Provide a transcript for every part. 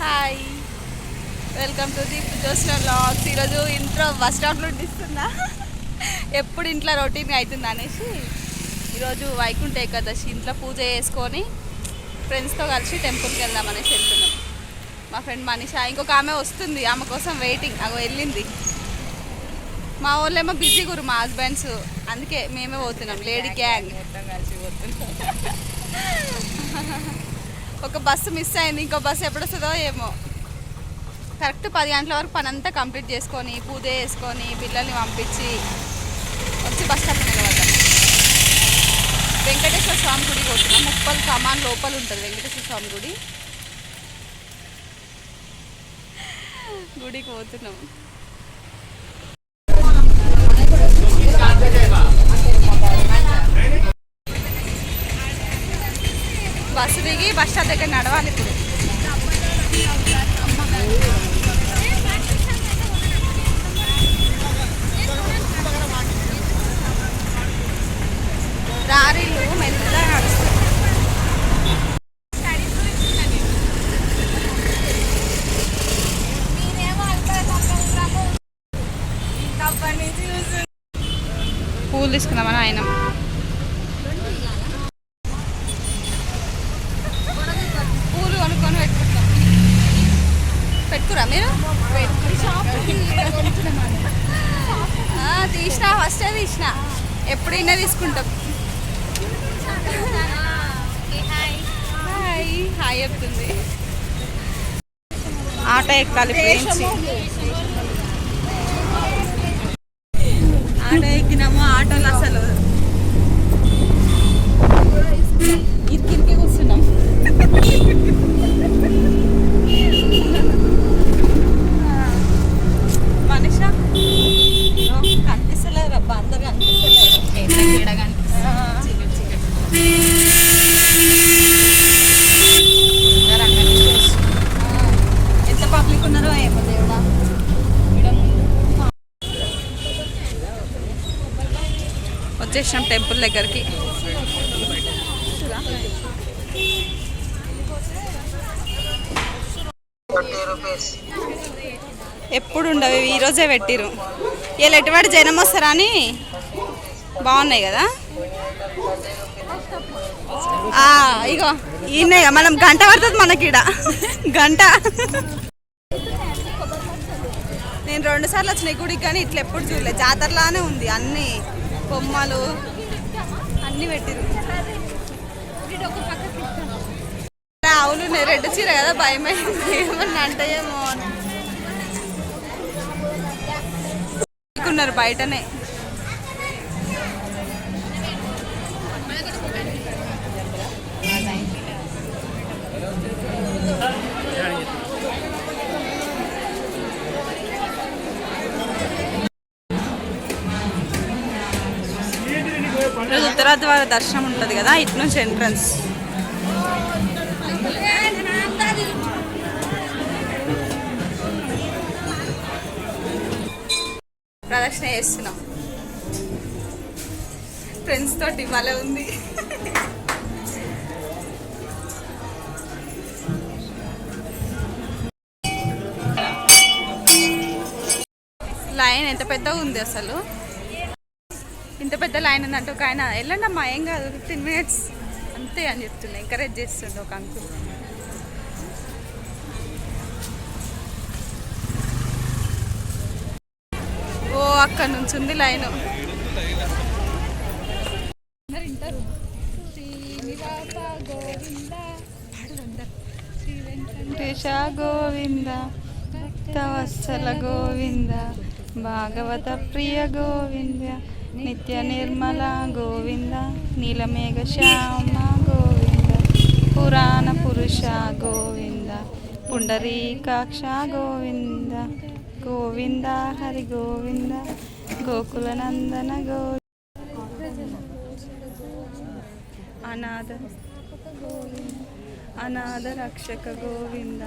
Hi, welcome to the Josna vlogs. ఈరోజు ఇంట్లో bus స్టాప్లో ఇస్తున్నా. ఎప్పుడు ఇంట్లో రొటీన్ అవుతుంది అనేసి ఈరోజు వైకుంఠ ఏకాదశి ఇంట్లో పూజ చేసుకొని ఫ్రెండ్స్తో కలిసి టెంపుల్కి వెళ్దాం అనేసి వెళ్తున్నాం. మా ఫ్రెండ్ మనీషా, ఇంకొక ఆమె వస్తుంది, ఆమె కోసం వెయిటింగ్. అగో వెళ్ళింది. మా వాళ్ళేమో బిజీ గురు, మా హస్బెండ్స్, అందుకే మేమే పోతున్నాం. లేడీ గ్యాంగ్ కలిసి పోతున్నాం. ఒక బస్సు మిస్ అయింది, ఇంకో బస్సు ఎప్పుడు వస్తుందో ఏమో. కరెక్ట్ 10 గంటల వరకు పని అంతా కంప్లీట్ చేసుకొని పూజ చేసుకొని పిల్లల్ని పంపించి వచ్చి బస్ స్టాప్ నిలబడ్డాం. వెంకటేశ్వర స్వామి గుడికి పోతున్నాం. ముప్పల్ కమాన్ లోపల ఉంటుంది వెంకటేశ్వర స్వామి గుడికి పోతున్నాం. బస్సు దిగి బస్ స్టాప్ దగ్గర నడవాలి. ఇప్పుడు లారీలు మెల్లగా నడుస్తుంది. పూలు తీసుకున్నామని ఆయన పూలు కొనుక్కొని పెట్టుకురా మీరు? తీసిన, ఫస్టే తీసిన. ఎప్పుడైనా తీసుకుంటాం. హాయ్ హాయ్ చెప్తుంది. ఆటో ఎక్కాలి. ఆటో ఎక్కినాము. ఆటోలు అసలు ఇరికి కూర్చున్నాం. మనిషా కనిపిస్తలేదు రబ్బా, అందరు కనిపిస్తలేదు. ఎంత పబ్లిక్ ఉన్నారో ఏమో దేవుడా. వచ్చేసాం టెంపుల్ దగ్గరికి. ఎప్పుడు ఉండవు, ఈరోజే పెట్టిరు. వీళ్ళు ఎటువంటి జనం వస్తారా అని. బాగున్నాయి కదా. ఇగో ఈయన మనం గంట పడుతుంది మనకి ఈడ గంట. నేను 2 సార్లు వచ్చిన గుడికి, కానీ ఇట్లా ఎప్పుడు చూడలేదు. జాతరలానే ఉంది, అన్ని బొమ్మలు అన్నీ పెట్టిరు. ఆవులు రెడ్ చీర కదా, భయమైంది ఏమన్నా అంటాయేమో అనుకున్నారు బయటనే. ఈరోజు ఉత్తర ద్వార దర్శనం ఉంటుంది కదా, ఇటు నుంచి ఎంట్రన్స్. ప్రదక్షిణ చేస్తున్నాం ఫ్రెండ్స్ తోటి. భలే ఉంది. లైన్ ఎంత పెద్దగా ఉంది అసలు. ఇంత పెద్ద లైన్ ఉందంటే ఒక ఆయన వెళ్ళండి అమ్మా ఏం కాదు 15 minutes అంతే అని చెప్తుండే, ఎంకరేజ్ చేస్తుండే ఒక అంకుల్. ఓ అక్కడ నుంచి ఉంది లైను. వెంకటేశ గోవింద, భక్తవత్సల గోవింద, భాగవత ప్రియ గోవింద, నిత్య నిర్మల గోవింద, నీలమేఘ శ్యామ గోవింద, పురాణ పురుష గోవింద, పుండరీకాక్ష గోవింద, గోవింద హరి గోవింద, గోకుల నందన గోవింద, అనాథ రక్షక గోవింద,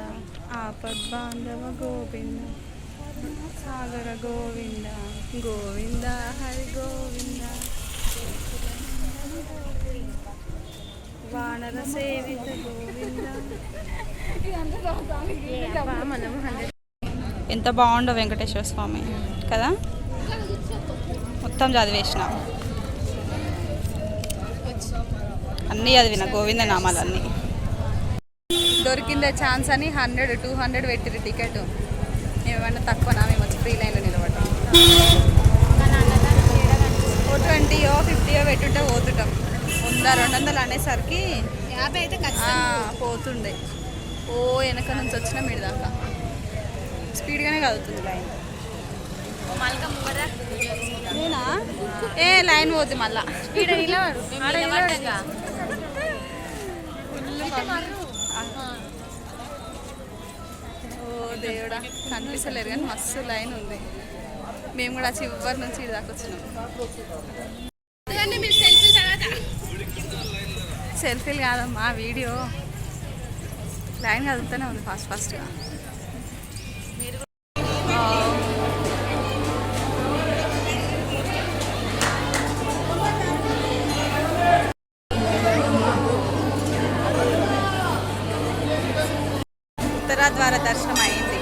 ఆపద్బాంధవ గోవింద, సాగర గోవింద, గోవింద హరి గోవింద, వానర సేవిత గోవింద, ఎంత బాగుండో వెంకటేశ్వర స్వామి కదా, మొత్తం చదివేసిన, అన్నీ చదివిన గోవింద నామాలన్నీ. దొరికిందే ఛాన్స్ అని 100-200 పెట్టిరు టికెట్. ఏమన్నా తక్కువనా, మేము వచ్చి ఫ్రీ లైన్లో నిలబడ్డాం. 20 50 పెట్టుంటే పోతుంటాం. 100-200 అనేసరికి 50 అయితే పోతుండే. ఓ వెనక నుంచి వచ్చిన మీరు దాకా స్పీడ్గానే కదులుతుంది లైన్. నేనా లైన్ పోతుంది మళ్ళా. ఓ దేవుడా, కనిపిస్తలేరు కానీ మస్తు లైన్ ఉంది. మేము కూడా చివరి నుంచి ఇది దాకా వచ్చినాం. సెల్ఫీలు కాదమ్మా, వీడియో. లైన్ కదులుతూనే ఉంది ఫాస్ట్గా. ఉత్తర ద్వార దర్శనం అయింది.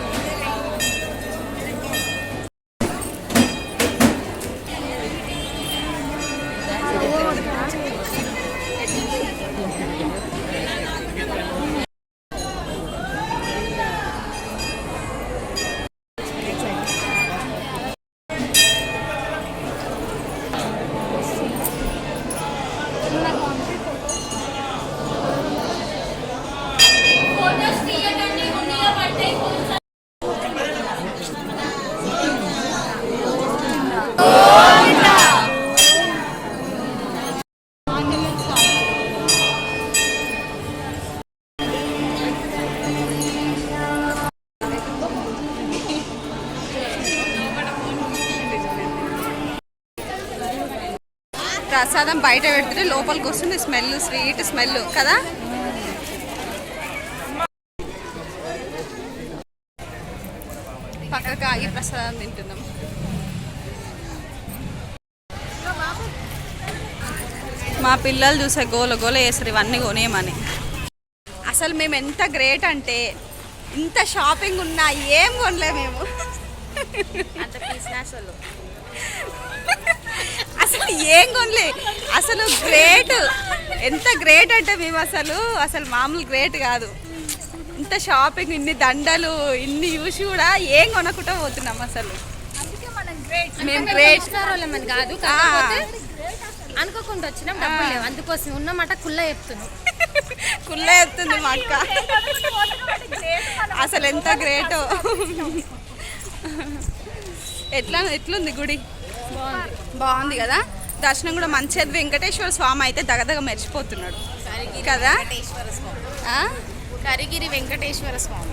ప్రసాదం బయట పెడితే లోపలికి వస్తుంది స్మెల్, స్వీట్ స్మెల్ కదా. పక్కకు ఆగి ప్రసాదం తింటున్నాం. మా పిల్లలు చూసే గోల గోల చేస్తారు ఇవన్నీ కొనేయమని. అసలు మేము ఎంత గ్రేట్ అంటే ఇంత షాపింగ్ ఉన్నా ఏం కొనలే మేము. అసలు ఏం కొనలే. అసలు గ్రేట్, ఎంత గ్రేట్ అంటే మేము అసలు మామూలు గ్రేట్ కాదు. ఇంత షాపింగ్, ఇన్ని దండలు, ఇన్ని చూసి కూడా ఏం కొనకుండా పోతున్నాం. అసలు మేము గ్రేట్ కాదు, అనుకోకుండా వచ్చినాం. డబ్బులు లేవు, అందుకోసం ఉన్నమాట కుల్ల చెప్తున్నాం. కుల్ల చెప్తుంది మా అక్క. అసలు ఎంత గ్రేటో. ఎట్లుంది గుడి? బాగుంది కదా. దర్శనం కూడా మంచిది. వెంకటేశ్వర స్వామి అయితే దగదగ మెరిచిపోతున్నాడు కదా. కరిగిరి వెంకటేశ్వర స్వామి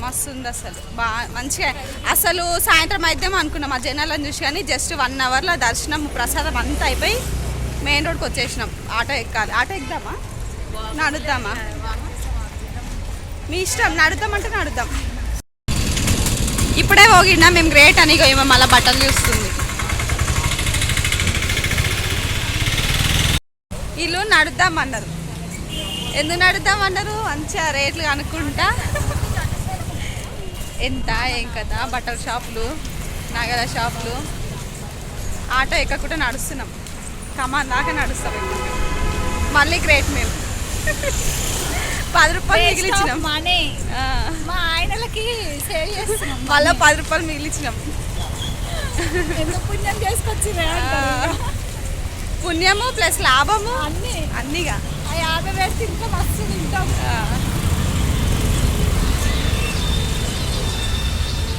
మస్తు ఉంది అసలు. మంచిగా అసలు సాయంత్రం అయిద్దాం అనుకున్నాం ఆ జనాలను చూసి, కానీ జస్ట్ 1 అవర్లో దర్శనం ప్రసాదం అంతా అయిపోయి మెయిన్ రోడ్కి వచ్చేసినాం. ఆటో ఎక్కాలి. ఆటో ఎక్కుదామా నడుద్దామా? మీ ఇష్టం, నడుద్దామంటే నడుద్దాం. ఇప్పుడే పోగినా మేము గ్రేట్ అని ఏమో మళ్ళీ బట్టలు చూస్తుంది. వీళ్ళు నడుద్దామన్నారు. ఎందుకు నడుద్దామన్నారు? మంచిగా రేట్లు కనుక్కుంటా ఎంత ఏం కదా. బట్టల షాపులు, నగల షాపులు. ఆటో ఎక్కకుండా నడుస్తున్నాం. కమాన్ దాకా నడుస్తాం. మళ్ళీ గ్రేట్ మేము. 10 రూపాయలు మిగిలిచ్చినాం. మా ఆయనలకి సేల్ చేస్తున్నాం. మళ్ళీ 10 రూపాయలు మిగిలిచ్చినాం. పుణ్యం చేసుకొచ్చి పుణ్యము ప్లస్ లాభము అన్నీగా. 50 వేలు తింటాం, మస్తు తింటాం.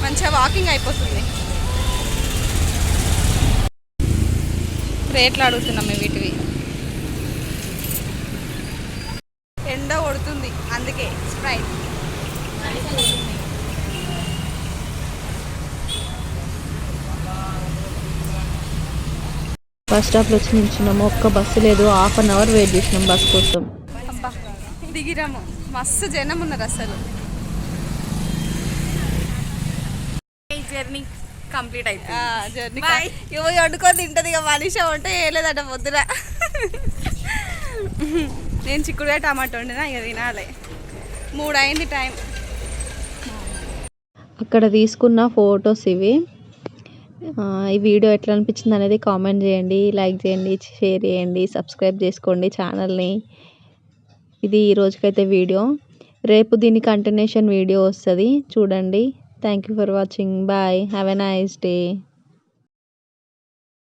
మంచిగా వాకింగ్ అయిపోతుంది. రేట్లు అడుగుతున్నాం మేము వీటివి. ఎండ కొడుతుంది అందుకే స్ప్రైట్. బస్ స్టాప్లో వచ్చి నిల్చున్నాము. ఒక్క బస్సు లేదు. 1/2 అవర్ వెయిట్ చేసినాం బస్ కోసం. దిగిరాము. మస్తు జనం ఉన్నారు అసలు. జర్నీ కంప్లీట్ అయిపోయింది. జర్నీ ఇవి వండుకొని తింటది ఇక. మనిషి వంట వేయలేదట పొద్దున. నేను చిక్కుడుగా టమాటో వండినా, ఇక తినాలి. 3 అయింది టైం. అక్కడ తీసుకున్న ఫొటోస్ ఇవి. ఈ వీడియో ఎట్లా అనిపించింది అనేది కామెంట్ చేయండి, లైక్ చేయండి, షేర్ చేయండి, సబ్స్క్రైబ్ చేసుకోండి ఛానల్ని. ఇది ఈ రోజుకైతే వీడియో. రేపు దీని కంటిన్యూషన్ వీడియో వస్తుంది చూడండి. Thank you for watching. Bye. Have a nice day.